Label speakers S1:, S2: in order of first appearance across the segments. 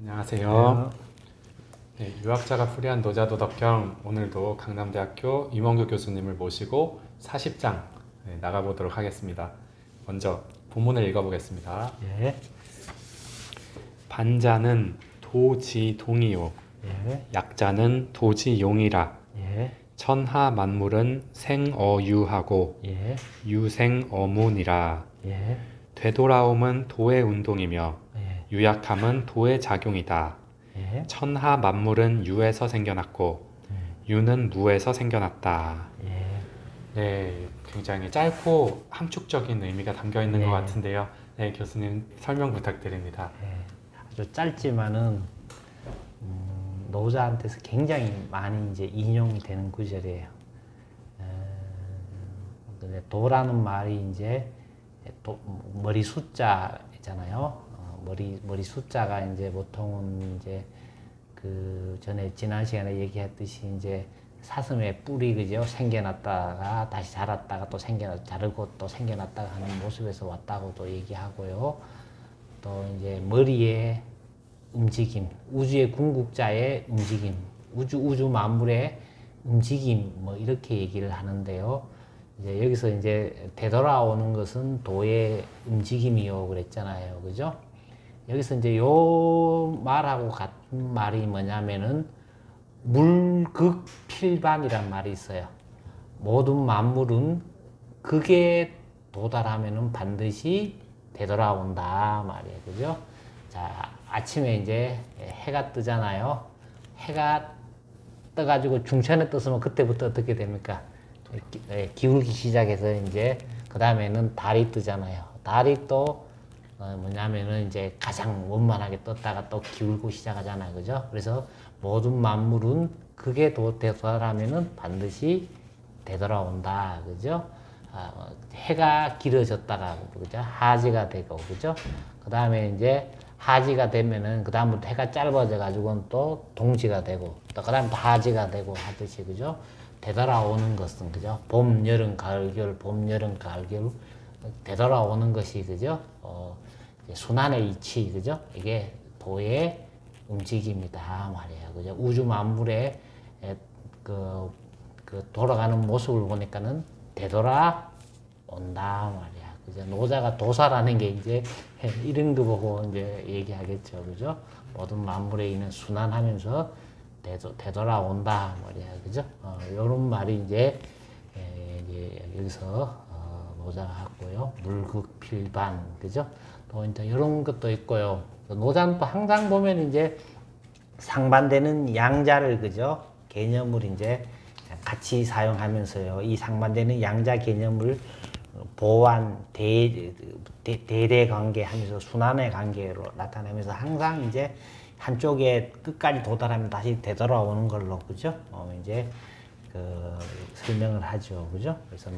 S1: 안녕하세요. 네, 유학자가 풀이한 노자도덕경 오늘도 강남대학교 임원규 교수님을 모시고 40장 나가보도록 하겠습니다. 먼저 본문을 읽어보겠습니다.
S2: 예,
S1: 반자는 도지동이요
S2: 예,
S1: 약자는 도지용이라.
S2: 예,
S1: 천하 만물은 생어유하고
S2: 예,
S1: 유생어문이라.
S2: 예,
S1: 되돌아옴은 도의 운동이며
S2: 예,
S1: 유약함은 도의 작용이다.
S2: 예,
S1: 천하 만물은 유에서 생겨났고 유는 무에서 생겨났다.
S2: 예,
S1: 네, 굉장히 짧고 함축적인 의미가 담겨 있는 것
S2: 예.
S1: 같은데요. 네, 교수님 설명 부탁드립니다.
S2: 예. 아주 짧지만은 노자한테서 굉장히 많이 이제 인용이 되는 구절이에요. 근데 도라는 말이 이제 머리 숫자 있잖아요. 머리 숫자가 이제 보통은 이제 그 전에 지난 시간에 얘기했듯이 이제 사슴의 뿔이 그죠 생겨났다가 다시 자랐다가 또 자르고 또 생겨났다가 하는 모습에서 왔다고도 얘기하고요. 또 이제 머리의 움직임, 우주의 궁극자의 움직임, 우주 만물의 움직임 뭐 이렇게 얘기를 하는데요. 이제 여기서 이제 되돌아오는 것은 도의 움직임이요 그랬잖아요. 그죠? 여기서 이제 요 말하고 같은 말이 뭐냐면은 물극필반이란 말이 있어요. 모든 만물은 극에 도달하면은 반드시 되돌아온다 말이에요. 그죠? 자, 아침에 이제 해가 뜨잖아요. 해가 떠가지고 중천에 떴으면 그때부터 어떻게 됩니까? 기울기 시작해서 이제 그 다음에는 달이 뜨잖아요. 달이 또 뭐냐면은 이제 가장 원만하게 떴다가 또 기울고 시작하잖아요. 그죠? 그래서 모든 만물은 그게 도달하면은 반드시 되돌아온다. 그죠? 해가 길어졌다가 그죠? 하지가 되고 그죠? 그 다음에 이제 하지가 되면은 그 다음부터 해가 짧아져 가지고는 또 동지가 되고 또 그 다음 또 하지가 되고 하듯이 그죠? 되돌아오는 것은 그죠? 봄, 여름, 가을, 겨울, 봄, 여름, 가을, 겨울 되돌아오는 것이 그죠? 순환의 이치 그죠? 이게 도의 움직임이다 말이에요. 그죠? 우주 만물의 그, 돌아가는 모습을 보니까는 되돌아온다 말이야. 그죠? 노자가 도사라는 게 이제 이런 거 보고 이제 얘기하겠죠. 그죠? 모든 만물에 있는 순환하면서 되돌아온다 말이야. 그죠? 요런 말이 이제 여기서 노자가 했고요. 물극필반 그죠? 또 이제 이런 것도 있고요. 노자는 또 항상 보면 이제 상반되는 양자를 그죠? 개념을 이제 같이 사용하면서요. 이 상반되는 양자 개념을 보완, 대대 관계 하면서 순환의 관계로 나타내면서 항상 이제 한쪽에 끝까지 도달하면 다시 되돌아오는 걸로, 그죠? 이제 설명을 하죠. 그죠? 그래서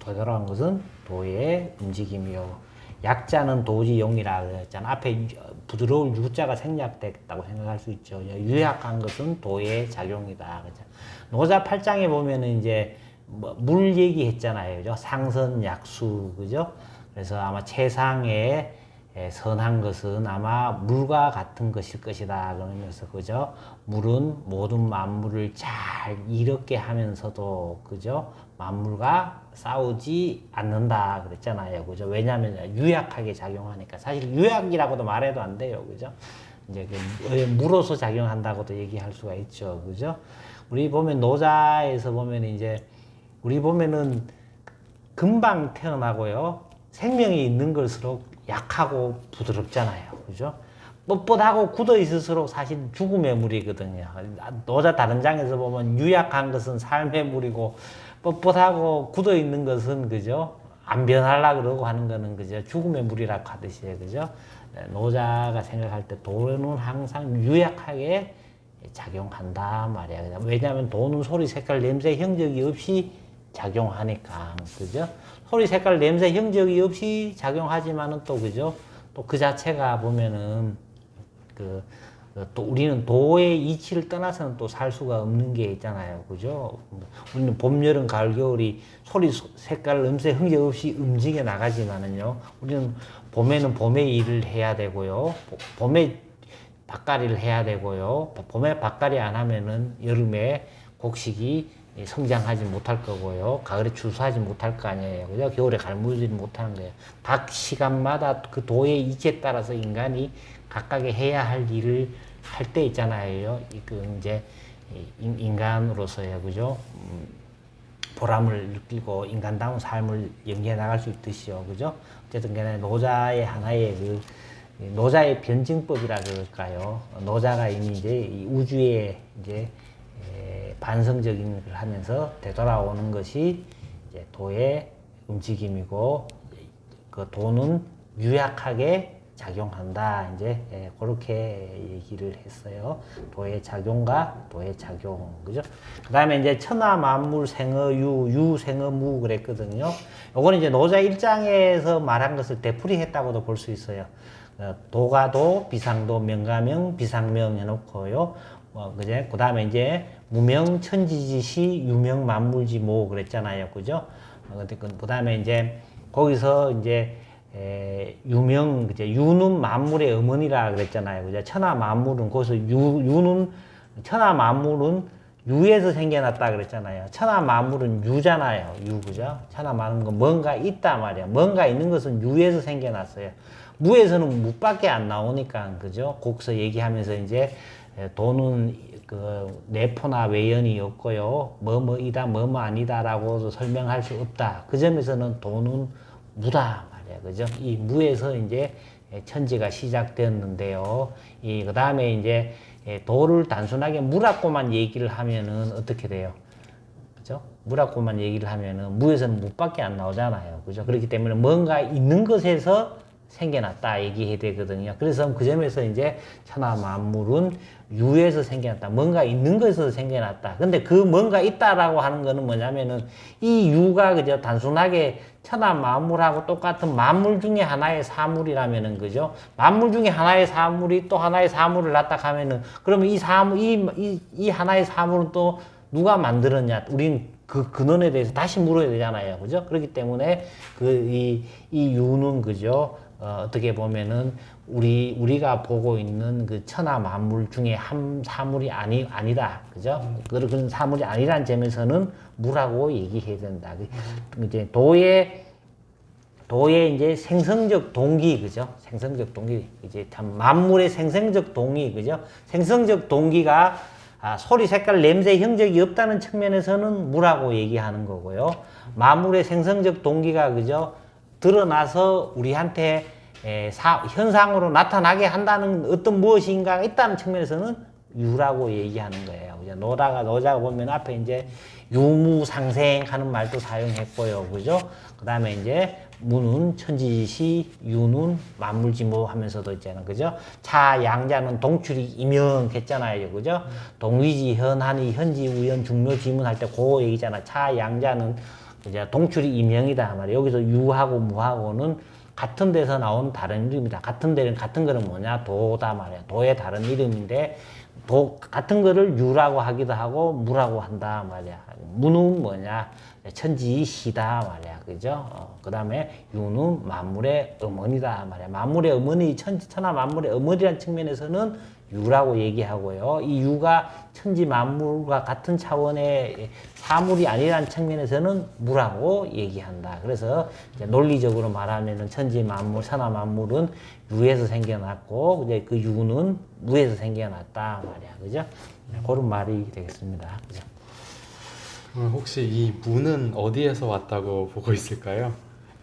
S2: 되돌아온 것은 도의 움직임이요. 약자는 도지용이라 그랬잖아. 앞에 부드러운 유자가 생략됐다고 생각할 수 있죠. 유약한 것은 도의 작용이다. 그죠? 노자 8장에 보면은 이제 물 얘기했잖아요. 그죠? 상선, 약수, 그죠? 그래서 아마 최상의 선한 것은 아마 물과 같은 것일 것이다. 그러면서, 그죠? 물은 모든 만물을 잘 이롭게 하면서도, 그죠? 만물과 싸우지 않는다. 그랬잖아요. 그죠? 왜냐하면 유약하게 작용하니까. 사실 유약이라고도 말해도 안 돼요. 그죠? 이제 물로서 작용한다고도 얘기할 수가 있죠. 그죠? 우리 보면 노자에서 보면 이제 우리 보면은 금방 태어나고요. 생명이 있는 걸수록 약하고 부드럽잖아요. 그죠? 뻣뻣하고 굳어 있을수록 사실 죽음의 물이거든요. 노자 다른 장에서 보면 유약한 것은 삶의 물이고 뻣뻣하고 굳어 있는 것은 그죠? 안 변하려고 그러고 하는 거는 그죠? 죽음의 물이라고 하듯이 그죠? 노자가 생각할 때 도는 항상 유약하게 작용한다 말이야. 왜냐하면 도는 소리, 색깔, 냄새, 형적이 없이 작용하니까 그죠? 소리, 색깔, 냄새, 형적이 없이 작용하지만은 또 그죠? 또 그 자체가 보면은 또 우리는 도의 이치를 떠나서는 또 살 수가 없는 게 있잖아요. 그죠? 우리는 봄, 여름, 가을, 겨울이 소리, 색깔, 냄새, 형적 없이 움직여 나가지만은요. 우리는 봄에는 봄의 일을 해야 되고요. 봄에 밭갈이를 해야 되고요. 봄에 밭갈이 안 하면은 여름에 곡식이 성장하지 못할 거고요. 가을에 추수하지 못할 거 아니에요. 그죠? 겨울에 갈무리지 못하는 거예요. 각 시간마다 그 도의 이치에 따라서 인간이 각각의 해야 할 일을 할 때 있잖아요. 그 이제 인간으로서요. 그죠? 보람을 느끼고 인간다운 삶을 연기해 나갈 수 있듯이요. 그죠? 어쨌든 간에 노자의 하나의 노자의 변증법이라 그럴까요? 노자가 이미 이제 이 우주에 이제 반성적인 걸 하면서 되돌아오는 것이 이제 도의 움직임이고, 그 도는 유약하게 작용한다. 이제 그렇게 얘기를 했어요. 도의 작용과 도의 작용, 그죠? 그 다음에 이제 천하 만물 생어유, 유 생어무 그랬거든요. 요거는 이제 노자 일장에서 말한 것을 되풀이했다고도 볼 수 있어요. 도가 도, 비상도, 명가명, 비상명 해놓고요. 그제? 그 다음에 이제 무명 천지지시, 유명 만물지모 그랬잖아요. 그죠? 그 다음에 이제 거기서 이제 유명, 그제? 유는 만물의 어머니라 그랬잖아요. 그죠? 천하 만물은 거기서 천하 만물은 유에서 생겨났다 그랬잖아요. 천하 만물은 유잖아요. 유, 그죠? 천하 만물은 뭔가 있다 말이야. 뭔가 있는 것은 유에서 생겨났어요. 무에서는 무밖에 안 나오니까, 그죠? 거기서 얘기하면서 이제 도는 그 내포나 외연이 없고요. 뭐뭐이다, 뭐뭐 아니다라고 설명할 수 없다. 그 점에서는 도는 무다 말이야, 그죠? 이 무에서 이제 천지가 시작되었는데요. 그 다음에 이제 도를 단순하게 무라고만 얘기를 하면은 어떻게 돼요? 그죠? 무라고만 얘기를 하면은 무에서는 무밖에 안 나오잖아요. 그죠? 그렇기 때문에 뭔가 있는 것에서 생겨났다 얘기해야 되거든요. 그래서 그 점에서 이제 천하 만물은 유에서 생겨났다. 뭔가 있는 것에서 생겨났다. 근데 그 뭔가 있다라고 하는 거는 뭐냐면은 이 유가 그죠? 단순하게 천하 만물하고 똑같은 만물 중에 하나의 사물이라면은 그죠? 만물 중에 하나의 사물이 또 하나의 사물을 낳다 하면은 그러면 이 사물, 이 하나의 사물은 또 누가 만들었냐? 우린 그 근원에 대해서 다시 물어야 되잖아요. 그죠? 그렇기 때문에 이 유는 그죠? 어떻게 보면은 우리가 보고 있는 그 천하 만물 중에 한 사물이 아니다. 그죠? 그런 사물이 아니라는 점에서는 무라고 얘기해야 된다. 이제 도의 이제 생성적 동기, 그죠? 생성적 동기. 이제 참 만물의 생성적 동기, 그죠? 생성적 동기가 소리, 색깔, 냄새, 형적이 없다는 측면에서는 무라고 얘기하는 거고요. 만물의 생성적 동기가 그죠? 드러나서 우리한테 현상으로 나타나게 한다는 어떤 무엇인가가 있다는 측면에서는 유라고 얘기하는 거예요. 그죠? 노자가 보면 앞에 이제 유무상생 하는 말도 사용했고요. 그죠? 그 다음에 이제 무는 천지시, 유는 만물지모 하면서도 있잖아요. 그죠? 차, 양자는 동출이 이명했잖아요. 그죠? 동위지, 현한이, 현지, 우연, 중묘, 지문 할 때 그거 얘기잖아. 차, 양자는 그죠? 동출이 이명이다 말이에요. 여기서 유하고 무하고는 같은 데서 나온 다른 이름이다. 같은 거는 뭐냐? 도다 말이야. 도의 다른 이름인데, 같은 거를 유라고 하기도 하고, 무라고 한다 말이야. 무는 뭐냐? 천지시다 말이야. 그죠? 그 다음에 유는 만물의 어머니다 말이야. 만물의 어머니, 천하 만물의 어머니라는 측면에서는 유라고 얘기하고요. 이 유가 천지 만물과 같은 차원의 사물이 아니라는 측면에서는 무라고 얘기한다. 그래서 이제 논리적으로 말하면은 천지 만물, 천하 만물은 유에서 생겨났고, 이제 그 유는 무에서 생겨났다 말이야. 그죠? 그런 말이 되겠습니다. 그죠?
S1: 혹시 이 무는 어디에서 왔다고 보고 있을까요?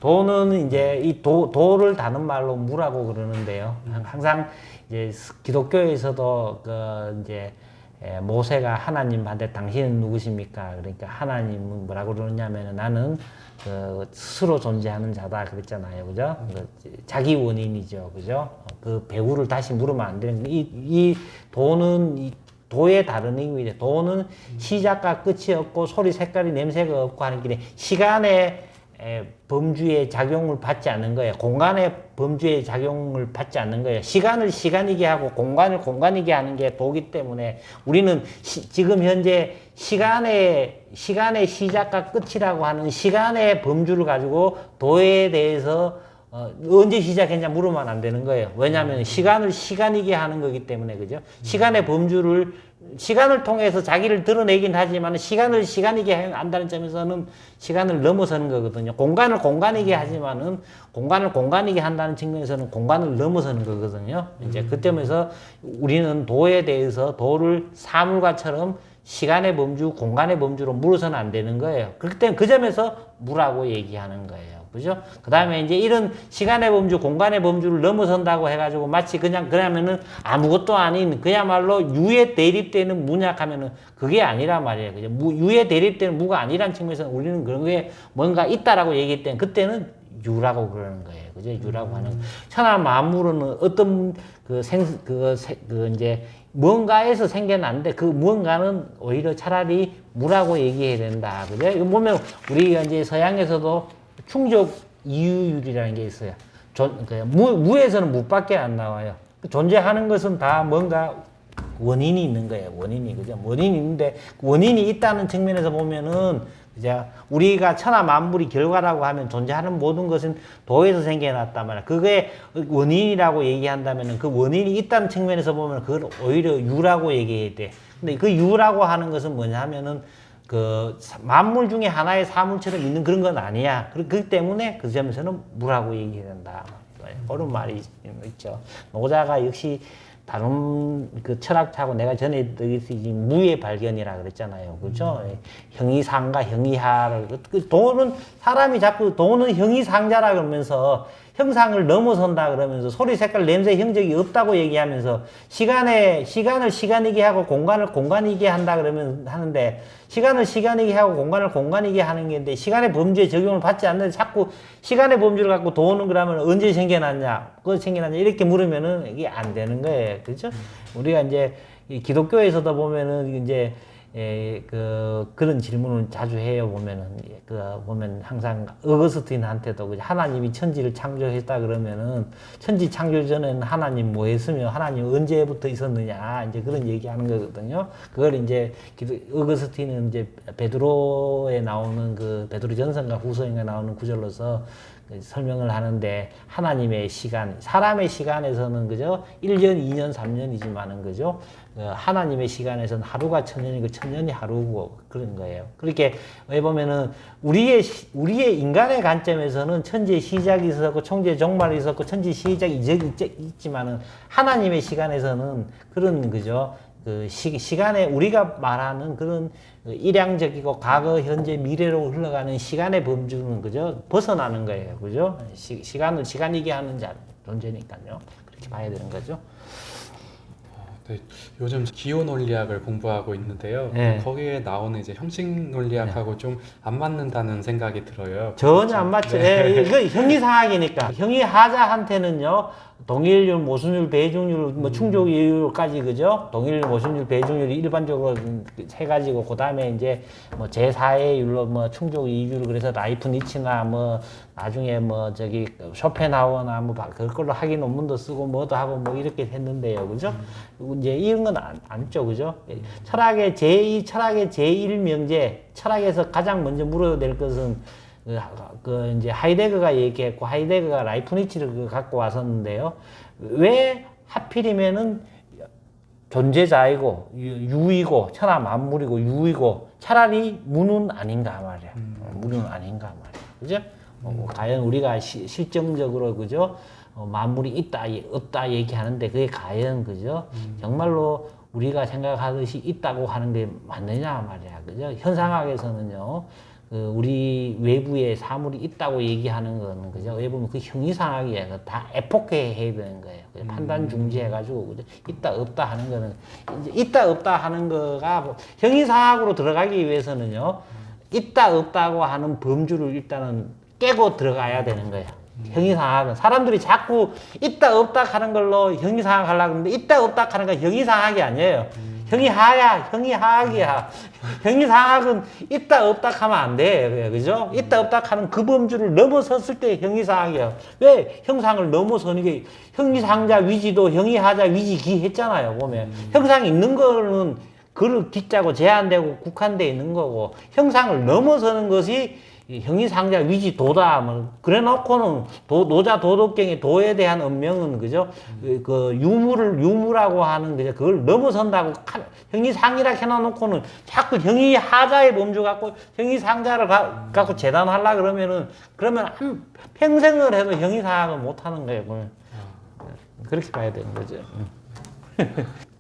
S2: 도는 이제 이 도를 다른 말로 무라고 그러는데요. 항상 이제 기독교에서도 그 이제 모세가 하나님한테 당신은 누구십니까? 그러니까 하나님은 뭐라고 그러냐면은 나는 그 스스로 존재하는 자다 그랬잖아요. 그죠? 자기 원인이죠. 그죠? 그 배우를 다시 물으면 안 되는 이 도는 도의 다른 의미죠. 도는 시작과 끝이 없고 소리, 색깔이, 냄새가 없고 하는 길에 시간의 범주의 작용을 받지 않는 거예요. 공간의 범주의 작용을 받지 않는 거예요. 시간을 시간이게 하고 공간을 공간이게 하는 게 도기 때문에 우리는 지금 현재 시간의 시작과 끝이라고 하는 시간의 범주를 가지고 도에 대해서 언제 시작했냐 물으면 안 되는 거예요. 왜냐하면 시간을 시간이게 하는 거기 때문에 그죠? 시간의 범주를 시간을 통해서 자기를 드러내긴 하지만 시간을 시간이게 한다는 점에서는 시간을 넘어서는 거거든요. 공간을 공간이게 하지만은 공간을 공간이게 한다는 측면에서는 공간을 넘어서는 거거든요. 이제 그 점에서 우리는 도에 대해서 도를 사물과처럼 시간의 범주, 공간의 범주로 물어서는 안 되는 거예요. 그렇기 때문에 그 점에서 무라고 얘기하는 거예요. 그죠? 그 다음에 이제 이런 시간의 범주, 공간의 범주를 넘어선다고 해가지고 마치 그러면은 아무것도 아닌 그야말로 유에 대립되는 무냐하면은 그게 아니란 말이에요. 그죠? 유에 대립되는 무가 아니란 측면에서 우리는 그런 게 뭔가 있다라고 얘기할 때는 그때는 유라고 그러는 거예요. 그죠? 유라고 하는. 천하 만물은 어떤 이제 뭔가에서 생겨났는데 그 무언가는 오히려 차라리 무라고 얘기해야 된다. 그죠? 이거 보면 우리가 이제 서양에서도 충족 이유율이라는 게 있어요. 무에서는 무밖에 안 나와요. 존재하는 것은 다 뭔가 원인이 있는 거예요. 원인이. 그죠? 원인이 있는데 원인이 있다는 측면에서 보면은 그죠? 우리가 천하 만물이 결과라고 하면 존재하는 모든 것은 도에서 생겨났단 말이야. 그게 원인이라고 얘기한다면은 그 원인이 있다는 측면에서 보면 그걸 오히려 유라고 얘기해야 돼. 근데 그 유라고 하는 것은 뭐냐 하면은 그 만물 중에 하나의 사물처럼 있는 그런 건 아니야. 그렇기 때문에 그 점에서는 무라고 얘기해야 된다. 그런 말이 있죠. 노자가 역시 다른 그 철학자하고 내가 전에 무의 발견이라 그랬잖아요. 그죠? 형이상과 형이하를. 도는 사람이 자꾸 도는 형이상자라 그러면서 형상을 넘어선다 그러면서 소리, 색깔, 냄새, 형적이 없다고 얘기하면서 시간을 시간이게 하고 공간을 공간이게 한다 그러면 하는데 시간을 시간이게 하고 공간을 공간이게 하는 게인데 시간의 범주에 적용을 받지 않는데 자꾸 시간의 범주를 갖고 도는 그러면 언제 생겨났냐? 그거 생겨났냐? 이렇게 물으면은 이게 안 되는 거예요. 그렇죠? 우리가 이제 기독교에서도 보면은 이제 그런 질문을 자주 해요. 보면 항상 어거스틴한테도 하나님이 천지를 창조했다 그러면은 천지 창조 전에는 하나님 뭐 했으며 하나님 언제부터 있었느냐 이제 그런 얘기하는 거거든요. 그걸 이제 어거스틴은 이제 베드로에 나오는 그 베드로전서인가 후서인가 나오는 구절로서 설명을 하는데 하나님의 시간, 사람의 시간에서는 그죠? 1년, 2년, 3년이지만은 그죠? 하나님의 시간에서는 하루가 천년이고 천년이 하루고 그런 거예요. 그렇게 왜 보면은 우리의 인간의 관점에서는 천지의 시작이 있었고 천지의 종말이 있었고 천지 시작이 있지만은 하나님의 시간에서는 그런 그죠? 그 시간에 우리가 말하는 그런 일양적이고 과거, 현재, 미래로 흘러가는 시간의 범주는 그죠? 벗어나는 거예요. 그죠? 시간을 시간이게 하는 존재니까요. 그렇게 봐야 되는 거죠.
S1: 네, 요즘 기호 논리학을 공부하고 있는데요.
S2: 네.
S1: 거기에 나오는 이제 형식 논리학하고 좀 안 맞는다는 생각이 들어요.
S2: 전혀 안 맞죠. 네. 이거 형이상학이니까. 형이하자한테는요, 동일률, 모순율, 배중률, 뭐 충족이율까지 그죠? 동일률, 모순율, 배중률이 일반적으로 해가지고 그 다음에 이제 뭐 제4의 율로 뭐 충족이율 그래서 라이프니츠나 뭐 나중에 뭐 저기 쇼펜하우어나 뭐 그걸로 학위 논문도 쓰고 뭐도 하고 뭐 이렇게 했는데요, 그죠? 이제 이런 건 안 있죠, 그죠? 철학의 제1명제, 철학에서 가장 먼저 물어야 될 것은 이제 하이데거가 얘기했고 하이데거가 라이프니츠를 갖고 왔었는데요. 왜 하필이면은 존재자이고 유이고 천하 만물이고 유이고 차라리 무는 아닌가 말이야. 무는 아닌가 말이야. 그죠? 과연 우리가 실정적으로 그죠? 만물이 있다 없다 얘기하는데 그게 과연 그죠? 정말로 우리가 생각하듯이 있다고 하는 게 맞느냐 말이야. 그죠? 현상학에서는요. 우리 외부에 사물이 있다고 얘기하는 거는 그죠? 왜 보면 그 형이상학이에요. 다 에포케 해야 되는 거예요. 판단 중지해가지고 그죠? 있다 없다 하는 거는 이제 있다 없다 하는 거가 뭐 형이상학으로 들어가기 위해서는요. 있다 없다고 하는 범주를 일단은 깨고 들어가야 되는 거예요. 형이상학은 사람들이 자꾸 있다 없다 하는 걸로 형이상학 하려고 하는데 있다 없다 하는 건 형이상학이 아니에요. 형이하야, 형이하학이야. 형이상학은 있다 없다 하면 안 돼. 그죠? 있다 없다 하는 그 범주를 넘어섰을 때 형이상학이야. 왜? 형상을 넘어서는 게 형이상자 위지도 형이하자 위지기 했잖아요. 보면. 형상이 있는 거는 그를 기자고 제한되고 국한되어 있는 거고 형상을 넘어서는 것이 이 형이상자 위지 도다 뭐 그래놓고는 노자 도덕경의 도에 대한 언명은 그죠 그 유무라고 하는 그죠 그걸 넘어선다고 형이상이라 해놔놓고는 자꾸 형이하자의 범주 갖고 형이상자를 갖고 재단하려 그러면 한 평생을 해도 형이상을 못하는 거예요. 그걸. 그렇게 봐야 되는 거죠.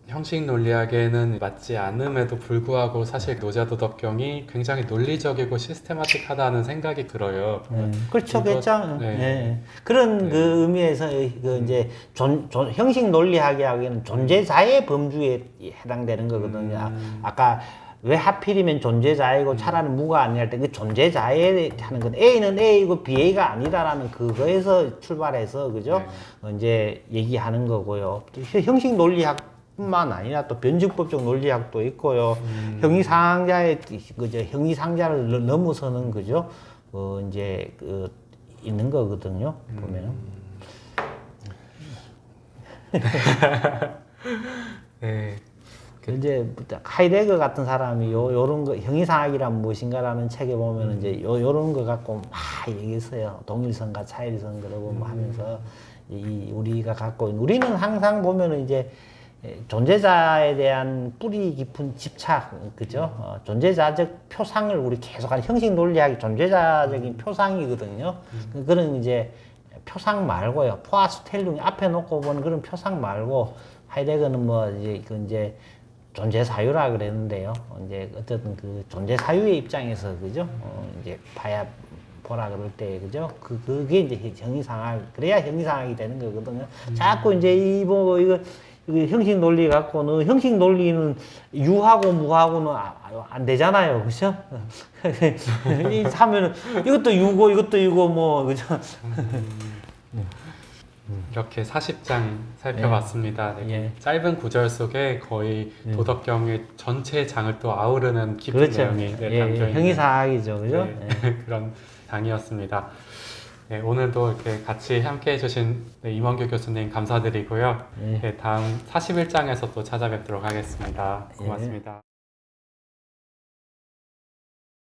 S1: 형식 논리학에는 맞지 않음에도 불구하고 사실 노자도덕경이 굉장히 논리적이고 시스테마틱하다는 생각이 들어요.
S2: 그렇죠, 그렇죠.
S1: 네.
S2: 네. 그런
S1: 네.
S2: 그 의미에서 그 이제 형식 논리학에는 존재자의 범주에 해당되는 거거든요. 아까 왜 하필이면 존재자이고 차라리 무가 아니냐 할 때 그 존재자에 하는 건 A는 A이고 BA가 아니다라는 그거에서 출발해서 그죠? 이제 얘기하는 거고요. 또 형식 논리학뿐만 아니라 또 변증법적 논리학도 있고요. 형이상자의 그죠? 형이상자를 넘어서는 그죠? 이제 있는 거거든요. 보면.
S1: 네.
S2: 이제 하이데거 같은 사람이 요런 거 형이상학이란 무엇인가라는 책에 보면 이제 요런 거 갖고 막 얘기했어요. 동일성과 차일성 그러고 뭐 하면서 우리가 갖고 우리는 항상 보면은 이제 존재자에 대한 뿌리 깊은 집착 그죠? 존재자적 표상을 우리 계속하는 형식 논리학이 존재자적인 표상이거든요. 그런 이제 표상 말고요. 포아스텔룽 앞에 놓고 보는 그런 표상 말고 하이데거는 뭐 이제 존재 사유라 그랬는데요. 이제 어쨌든 그 존재 사유의 입장에서 그죠? 이제 보라 그럴 때 그죠? 그게 이제 형이상학 그래야 형이상학이 되는 거거든요. 자꾸 이제 이거 형식 논리 갖고는 형식 논리는 유하고 무하고는 안 되잖아요, 그죠? 이 하면은 이것도 유고 이것도 유고 뭐 그죠?
S1: 이렇게 40장 살펴봤습니다. 네.
S2: 예.
S1: 짧은 구절 속에 거의 도덕경의 전체 장을 또 아우르는 깊은
S2: 그렇죠.
S1: 내용이 담겨있는
S2: 형이상학이죠, 그죠?
S1: 네. 그런 장이었습니다. 네, 오늘도 이렇게 같이 함께 해주신 임원규 교수님 감사드리고요. 네, 다음 41장에서 또 찾아뵙도록 하겠습니다. 고맙습니다.